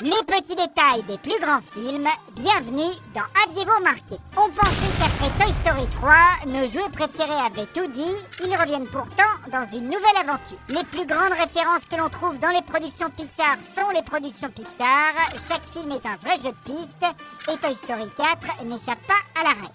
Les petits détails des plus grands films, bienvenue dans Aviez-vous remarqué? On pensait qu'après Toy Story 3, nos jouets préférés avaient tout dit, ils reviennent pourtant dans une nouvelle aventure. Les plus grandes références que l'on trouve dans les productions Pixar sont les productions Pixar, chaque film est un vrai jeu de piste, et Toy Story 4 n'échappe pas à la règle.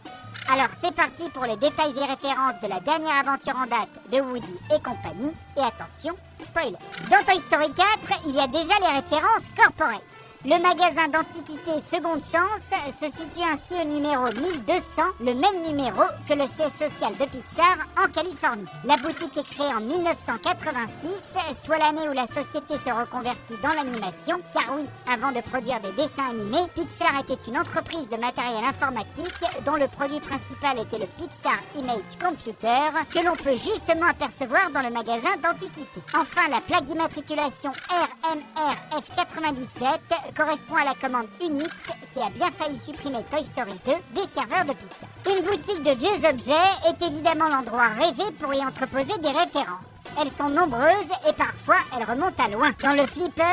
Alors c'est parti pour les détails et références de la dernière aventure en date de Woody et compagnie, et attention, spoiler. Dans Toy Story 4, il y a déjà les références corporate. Le magasin d'antiquités Seconde Chance se situe ainsi au numéro 1200, le même numéro que le siège social de Pixar en Californie. La boutique est créée en 1986, soit l'année où la société se reconvertit dans l'animation, car oui, avant de produire des dessins animés, Pixar était une entreprise de matériel informatique dont le produit principal était le Pixar Image Computer, que l'on peut justement apercevoir dans le magasin d'antiquités. Enfin, la plaque d'immatriculation RMRF97 correspond à la commande Unix qui a bien failli supprimer Toy Story 2 des serveurs de Pixar. Une boutique de vieux objets est évidemment l'endroit rêvé pour y entreposer des références. Elles sont nombreuses et parfois elles remontent à loin. Dans le flipper,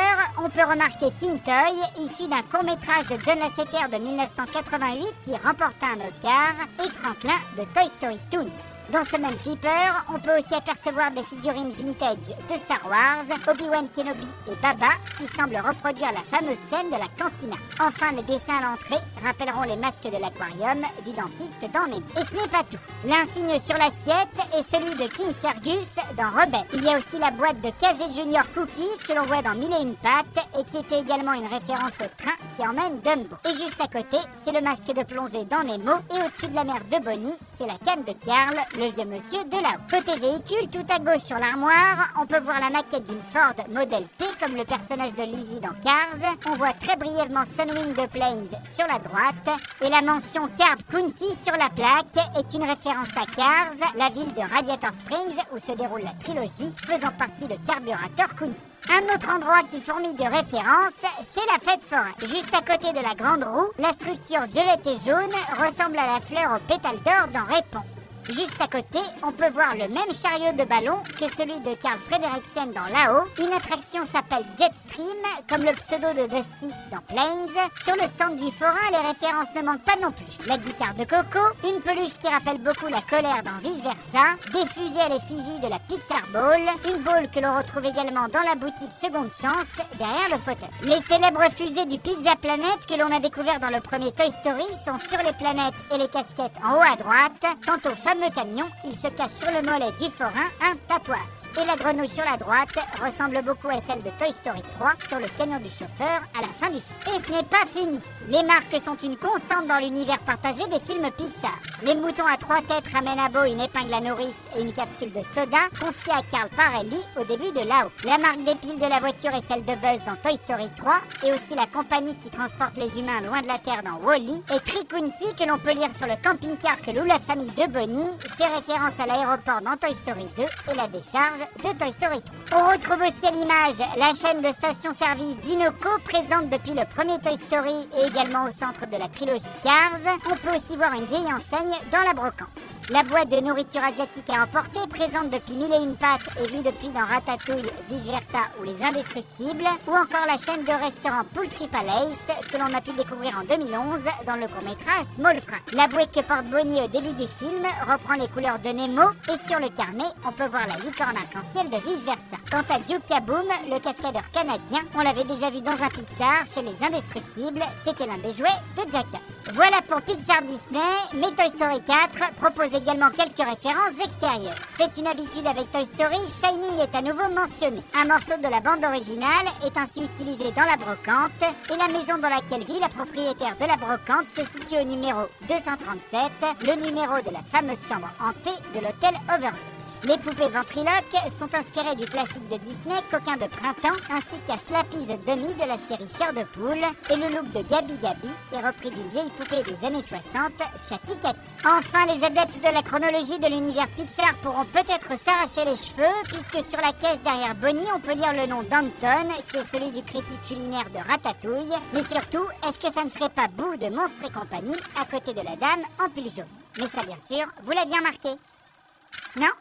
on peut remarquer Teen Toy, issu d'un court-métrage de John Lasseter de 1988 qui remporta un Oscar, et Franklin de Toy Story Toons. Dans ce même flipper, on peut aussi apercevoir des figurines vintage de Star Wars, Obi-Wan Kenobi et Baba, qui semblent reproduire la fameuse scène de la cantina. Enfin, les dessins à l'entrée rappelleront les masques de l'aquarium du dentiste dans Nemo. Et ce n'est pas tout. L'insigne sur l'assiette est celui de King Fergus dans Rebelle. Il y a aussi la boîte de Casey Junior Cookies que l'on voit dans Mille et une pattes et qui était également une référence au train qui emmène Dumbo. Et juste à côté, c'est le masque de plongée dans Nemo et au-dessus de la mer de Bonnie, c'est la canne de Carl, le vieux monsieur de là-haut. Côté véhicule, tout à gauche sur l'armoire, on peut voir la maquette d'une Ford Model T comme le personnage de Lizzie dans Cars. On voit très brièvement Sunwing de Plains sur la droite et la mention Carb County sur la plaque est une référence à Cars, la ville de Radiator Springs où se déroule la trilogie, faisant partie de Carburator County. Un autre endroit qui fourmille de références, c'est la fête foraine. Juste à côté de la grande roue, la structure violette et jaune ressemble à la fleur aux pétales d'or dans Réponse. Juste à côté, on peut voir le même chariot de ballon que celui de Carl Frederiksen dans Là-haut. Une attraction s'appelle Jetstream, comme le pseudo de Dusty dans Planes. Sur le stand du forain, les références ne manquent pas non plus. La guitare de Coco, une peluche qui rappelle beaucoup la colère dans Vice Versa, des fusées à l'effigie de la Pixar Ball, une ball que l'on retrouve également dans la boutique Seconde Chance, derrière le fauteuil. Les célèbres fusées du Pizza Planet que l'on a découvert dans le premier Toy Story sont sur les planètes et les casquettes en haut à droite. Quant au fameux camion, il se cache sur le mollet du forain un tatouage. Et la grenouille sur la droite ressemble beaucoup à celle de Toy Story 3 sur le camion du chauffeur à la fin du film. Et ce n'est pas fini. Les marques sont une constante dans l'univers partagé des films Pixar. Les moutons à 3 têtes ramènent à Bo une épingle à nourrice et une capsule de soda confiée à Carl Parelli au début de Là-haut. La marque des piles de la voiture est celle de Buzz dans Toy Story 3 et aussi la compagnie qui transporte les humains loin de la Terre dans Wall-E et Tricounti que l'on peut lire sur le camping-car que loue la famille de Bonnie fait référence à l'aéroport dans Toy Story 2 et la décharge de Toy Story 3. On retrouve aussi à l'image la chaîne de station-service Dinoco présente depuis le premier Toy Story et également au centre de la trilogie Cars. On peut aussi voir une vieille enseigne dans la brocante. La boîte de nourriture asiatique à emporter, présente depuis Mille et une pattes et vue depuis dans Ratatouille, Vice Versa ou Les Indestructibles, ou encore la chaîne de restaurants Poultry Palace que l'on a pu découvrir en 2011 dans le court-métrage Small Fry. La bouée que porte Bonnie au début du film reprend les couleurs de Nemo et sur le carnet, on peut voir la licorne arc-en-ciel de Vice Versa. Quant à Duke Kaboom, le cascadeur canadien, on l'avait déjà vu dans un Pixar chez Les Indestructibles, c'était l'un des jouets de Jackass. Voilà pour Pixar Disney, mais Toy Story 4 propose également quelques références extérieures. C'est une habitude avec Toy Story, Shining est à nouveau mentionné. Un morceau de la bande originale est ainsi utilisé dans la brocante et la maison dans laquelle vit la propriétaire de la brocante se situe au numéro 237, le numéro de la fameuse chambre hantée de l'hôtel Overlook. Les poupées ventriloques sont inspirées du classique de Disney Coquin de printemps ainsi qu'à Slappy the Dummy de la série Chair de poule et le look de Gabi Gabi est repris d'une vieille poupée des années 60, Chatty Cathy. Enfin, les adeptes de la chronologie de l'univers Pixar pourront peut-être s'arracher les cheveux puisque sur la caisse derrière Bonnie on peut lire le nom d'Anton qui est celui du critique culinaire de Ratatouille. Mais surtout, est-ce que ça ne serait pas Boo de Monstres et compagnie à côté de la dame en pull jaune? Mais ça bien sûr, vous l'avez bien marqué. Non?